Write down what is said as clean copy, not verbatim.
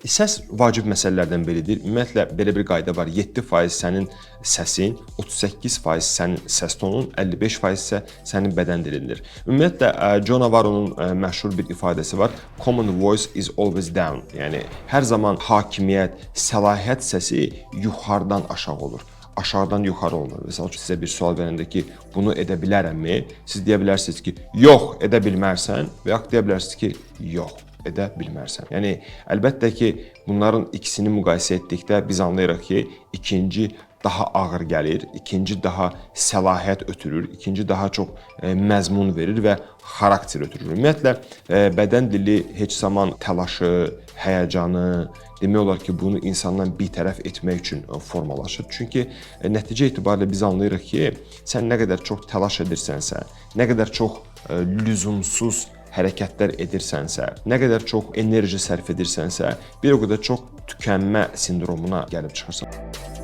Səs vacib məsələlərdən biridir. Ümumiyyətlə, belə bir qayda var. 7% sənin səsin, 38% sənin səs tonun, 55% isə sənin bədən dilindir. Ümumiyyətlə, John Navarro'nun məşhur bir ifadəsi var. Common voice is always down. Yəni, hər zaman hakimiyyət, səlahiyyət səsi yuxarıdan aşağı olur. Aşağıdan yuxarı olunur. Məsəl üçün, sizə bir sual verəndə ki, bunu edə bilərəmmi? Siz deyə bilərsiniz ki, yox, edə bilmərsən və yaxud deyə bilərsiniz ki, yox, edə bilmərsən. Yəni, əlbəttə ki, bunların ikisini müqayisə etdikdə biz anlayırıq ki, ikinci daha ağır gəlir, ikinci daha səlahiyyət ötürür, ikinci daha çox məzmun verir və xarakter ötürür. Ümumiyyətlə, bədən dili heç zaman təlaşı, həyəcanı, demək olar ki, bunu insandan bir tərəf etmək üçün formalaşır. Çünki nəticə etibarilə biz anlayırıq ki, sən nə qədər çox təlaş edirsənsə, nə qədər çox lüzumsuz hərəkətlər edirsənsə, nə qədər çox enerji sərf edirsənsə, bir o qədər çox tükənmə sindromuna gəlib çıxırsan.